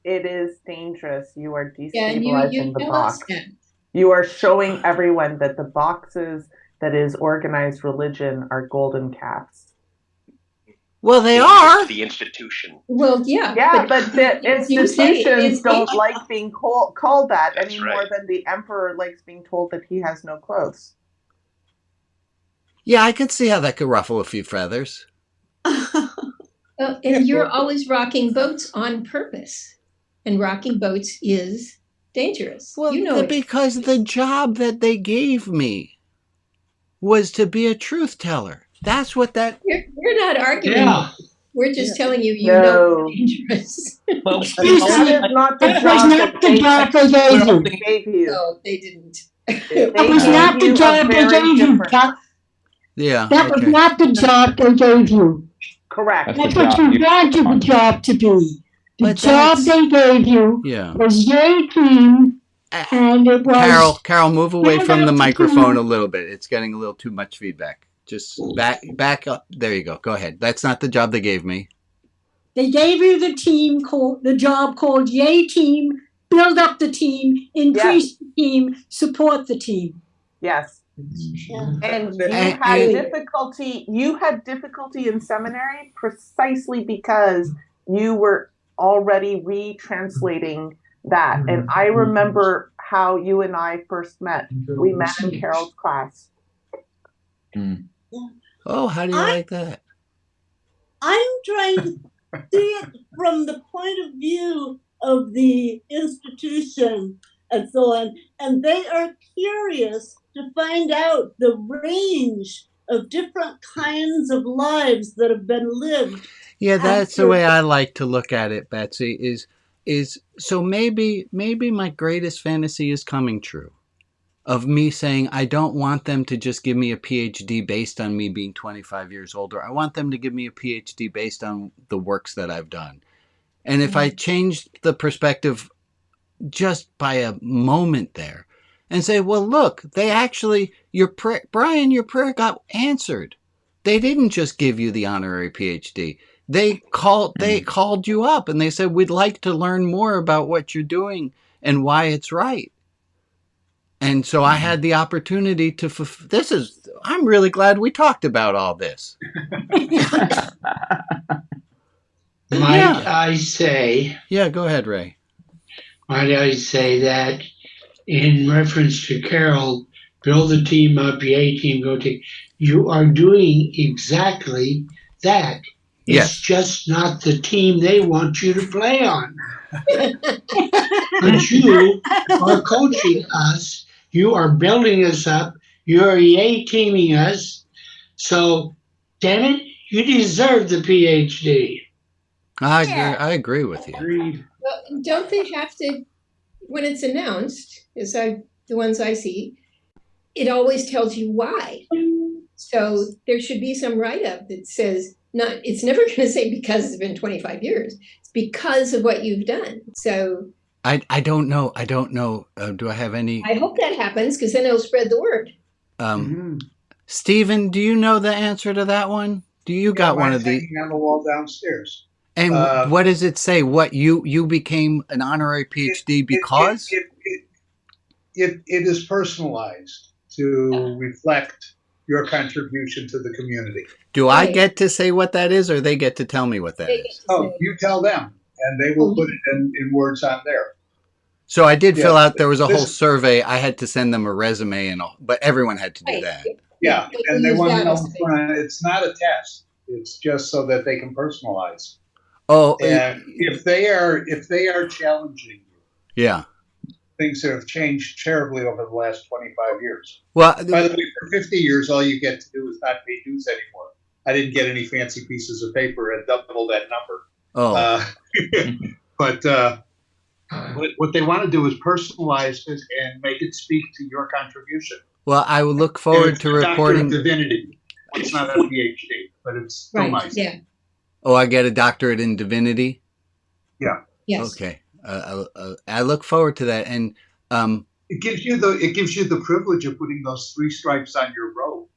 S7: It is dangerous. You are
S9: and
S7: destabilizing
S9: you
S7: the
S9: tell
S7: box.
S9: us that.
S7: You are showing everyone that the boxes that is organized religion are golden calves.
S1: Well, they are.
S17: The institution.
S9: Well, yeah.
S7: Yeah, but the institutions don't like being called that any more than the emperor likes being told that he has no clothes.
S1: Yeah, I could see how that could ruffle a few feathers.
S9: And you're always rocking boats on purpose. And rocking boats is dangerous.
S1: Well, because the job that they gave me was to be a truth teller. That's what that...
S9: We're not arguing. Yeah. We're just telling you,
S7: know
S9: it's dangerous.
S7: Well, that is not the job that they gave you.
S9: No, they didn't. That
S7: was not the job they gave you.
S1: Yeah.
S9: That was not the job they gave you.
S7: Correct.
S9: That's what you wanted the job to be. The job they gave you was very clean, and it was...
S1: Carol, move away from the microphone a little bit. It's getting a little too much feedback. Just back up. There you go. Go ahead. That's not the job they gave me.
S9: They gave you the job called Yay Team, build up the team, increase the team, support the team.
S7: Yes.
S9: Yeah.
S7: And you had difficulty in seminary precisely because you were already retranslating that. And I remember how you and I first met. We met in Carol's class.
S1: Oh, how do you like that?
S17: I'm trying to see it from the point of view of the institution and so on. And they are curious to find out the range of different kinds of lives that have been lived.
S1: Yeah, that's the way I like to look at it, Betsy, is so maybe my greatest fantasy is coming true. Of me saying, I don't want them to just give me a PhD based on me being 25 years older. I want them to give me a PhD based on the works that I've done. And if I changed the perspective just by a moment there and say, well, look, they actually, Brian, your prayer got answered. They didn't just give you the honorary PhD. They called you up and they said, we'd like to learn more about what you're doing and why it's right. And so I had the opportunity to, I'm really glad we talked about all this.
S8: Might I say?
S1: Yeah, go ahead, Ray.
S8: Might I say that in reference to Carol, build the team up, Yay Team, go team, you are doing exactly that.
S1: Yes.
S8: It's just not the team they want you to play on. But you are coaching us. You are building us up. You are Yay Teaming us. So, damn it, you deserve the PhD.
S1: I agree with you.
S16: Well, don't they have to, when it's announced, the ones I see, it always tells you why. So there should be some write-up that says, it's never going to say because it's been 25 years. It's because of what you've done. So
S1: I don't know. Do I have any?
S16: I hope that happens because then it'll spread the word.
S1: Stephen, do you know the answer to that one? Do you got one of these?
S18: On the wall downstairs.
S1: And what does it say? What you became an honorary PhD because?
S18: It is personalized to reflect your contribution to the community.
S1: Do I get to say what that is, or they get to tell me what that is?
S18: Oh, you tell them, and they will put it in words on there.
S1: So I did fill out. There was a whole survey. I had to send them a resume and all, but everyone had to do that.
S18: Yeah, and they want to know. It's not a test. It's just so that they can personalize.
S1: Oh,
S18: and if they are challenging you,
S1: yeah,
S18: things that have changed terribly over the last 25 years.
S1: Well,
S18: by the way, for 50 years, all you get to do is not pay dues anymore. I didn't get any fancy pieces of paper and double that number.
S1: Oh,
S18: but what they want to do is personalize it and make it speak to your contribution.
S1: Well, I will look forward to reporting.
S18: Doctor of Divinity. It's not a PhD, but it's still nice.
S16: Yeah.
S1: Oh, I get a doctorate in divinity?
S18: Yeah.
S16: Yes.
S1: Okay. I look forward to that. And
S18: it gives you the privilege of putting those 3 stripes on your robe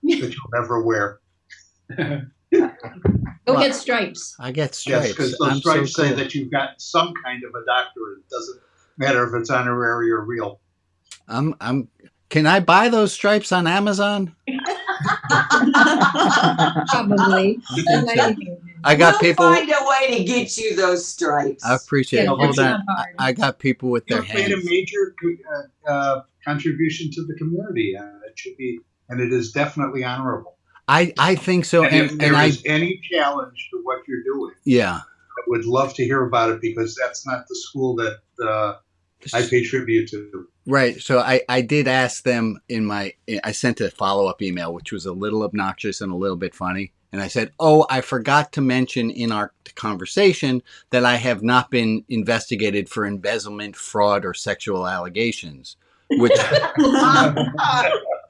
S18: that you'll never wear.
S16: Get stripes.
S1: I get stripes.
S18: Yes, because those stripes say that you've got some kind of a doctorate. It doesn't matter if it's honorary or real.
S1: Can I buy those stripes on Amazon?
S16: Probably.
S1: I got people.
S10: Find a way to get you those stripes.
S1: I appreciate it. Hold on. I got people with their hands.
S18: You've made a major contribution to the community. It should be, and it is definitely honorable.
S1: I think so.
S18: And if there is any challenge to what you're doing,
S1: I
S18: would love to hear about it because that's not the school that I pay tribute to.
S1: Right. So I did ask them I sent a follow-up email, which was a little obnoxious and a little bit funny. And I said, I forgot to mention in our conversation that I have not been investigated for embezzlement, fraud, or sexual allegations. Which,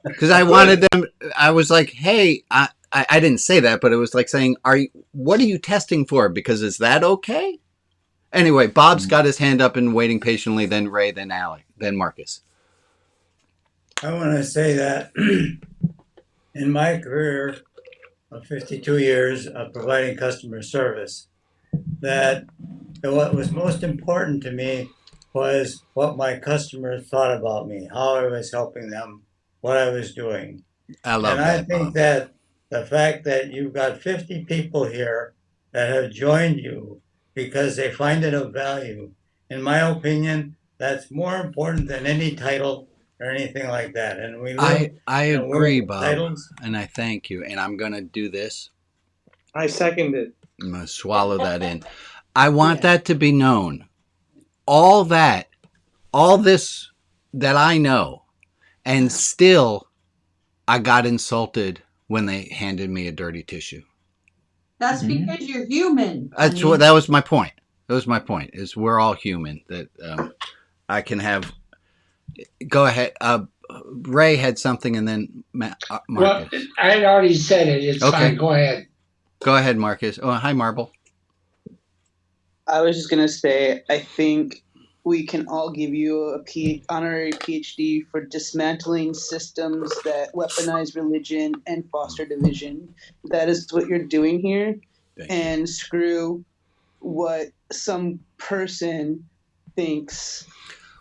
S1: because I wanted them, I was like, hey, I didn't say that, but it was like saying, what are you testing for? Because is that okay? Anyway, Bob's got his hand up and waiting patiently, then Ray, then Alec, then Marcus.
S4: I want to say that in my career of 52 years of providing customer service, that what was most important to me was what my customers thought about me, how I was helping them, what I was doing.
S1: I love
S4: And I
S1: that,
S4: think
S1: Bob.
S4: that the fact that you've got 50 people here that have joined you because they find it of value, in my opinion, that's more important than any title or anything like that. And we live
S1: I
S4: in a world
S1: agree,
S4: of
S1: Bob,
S4: titles.
S1: and I thank you. And I'm going to do this.
S4: I second it.
S1: I'm going to swallow that in. I want that to be known. All this that I know, and still I got insulted when they handed me a dirty tissue.
S10: That's because you're human.
S1: That's what. That was my point. That was my point. Is we're all human. That I can have. Go ahead. Ray had something, and then Marcus.
S8: Well, I had already said it. It's
S1: Okay.
S8: fine. Go ahead.
S1: Go ahead, Marcus. Oh, hi, Marble.
S19: I was just gonna say, I think we can all give you a honorary PhD for dismantling systems that weaponize religion and foster division. That is what you're doing here. And screw what some person thinks.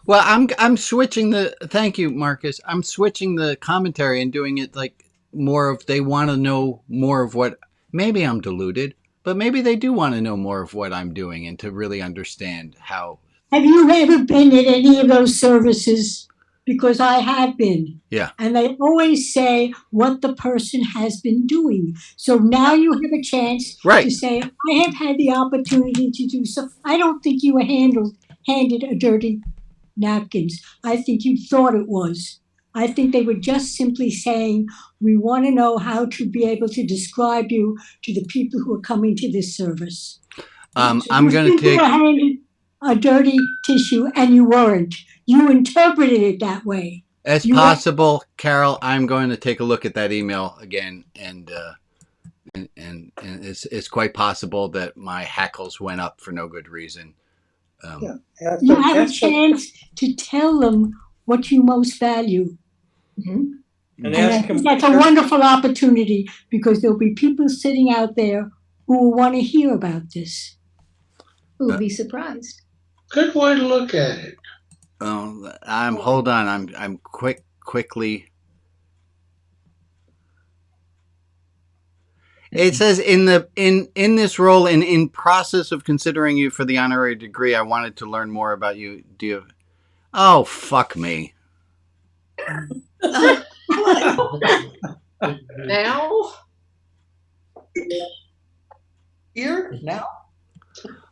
S1: Well, I'm switching the. Thank you, Marcus. I'm switching the commentary and doing it like more of. They want to know more of what. Maybe I'm deluded, but maybe they do want to know more of what I'm doing and to really understand how.
S9: Have you ever been at any of those services? Because I have been.
S1: Yeah.
S9: And they always say what the person has been doing. So now you have a chance to say, I have had the opportunity to do so. I don't think you were handed a dirty napkins. I think you thought it was. I think they were just simply saying, we want to know how to be able to describe you to the people who are coming to this service.
S1: I'm going to take.
S9: You were handed a dirty tissue and you weren't. You interpreted it that way.
S1: It's possible, Carol. I'm going to take a look at that email again, and it's quite possible that my hackles went up for no good reason.
S9: You have a chance to tell them what you most value. And I think that's a wonderful opportunity because there'll be people sitting out there who will want to hear about this.
S16: Who will be surprised.
S8: Good way to look at it.
S1: Oh, hold on. I'm quickly. It says in this role and in process of considering you for the honorary degree, I wanted to learn more about you. Do you? Oh, fuck me.
S10: Now? Here? Now?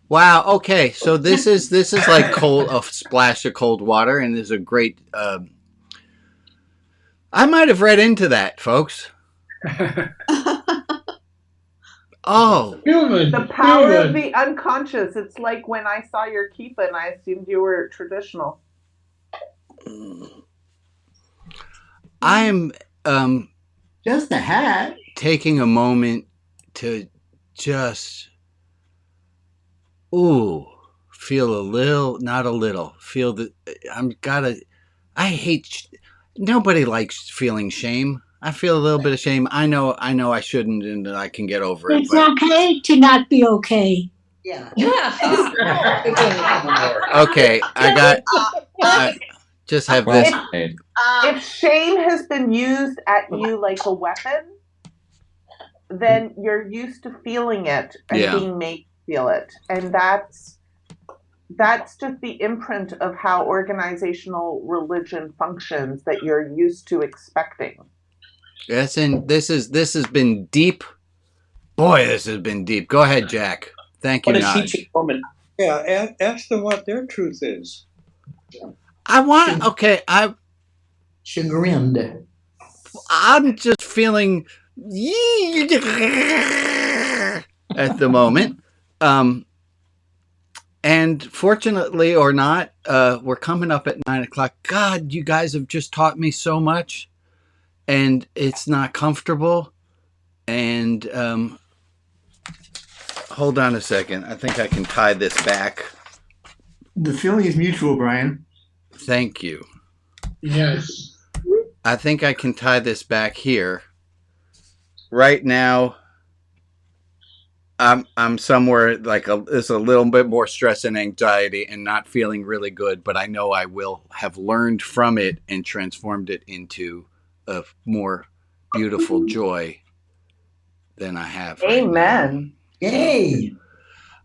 S1: Wow. Okay. So this is like a splash of cold water, and there's a great. I might have read into that, folks. Oh,
S7: the power of the unconscious. It's like when I saw your kippah and I assumed you were traditional.
S1: I'm
S14: just a hat.
S1: Taking a moment to just feel a little, not a little, feel that I hate nobody likes feeling shame. I feel a little bit of shame. I know I shouldn't, and I can get over it.
S9: It's okay to not be okay.
S10: Yeah.
S1: Okay, I just have this.
S7: If shame has been used at you like a weapon, then you're used to feeling it and being made to feel it. And that's just the imprint of how organizational religion functions that you're used to expecting.
S1: Yes, and this has been deep. Boy, this has been deep. Go ahead, Jack. Thank you, Naj.
S4: Yeah, ask them what their truth is.
S10: Chagrined.
S1: I'm just feeling at the moment. And fortunately or not, we're coming up at 9:00. God, you guys have just taught me so much. And it's not comfortable. And hold on a second. I think I can tie this back.
S14: The feeling is mutual, Brian.
S1: Thank you.
S8: Yes.
S1: I think I can tie this back here. right now, I'm somewhere like there's a little bit more stress and anxiety and not feeling really good, but I know I will have learned from it and transformed it into a more beautiful joy than I have right
S20: Amen.
S1: now.
S10: Yay.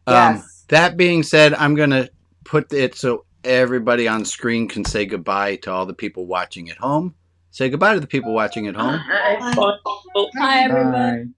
S20: Yes.
S1: That being said, I'm going to put it so everybody on screen can say goodbye to all the people watching at home. Say goodbye to the people watching at home.
S20: Bye.
S16: Hi, everybody.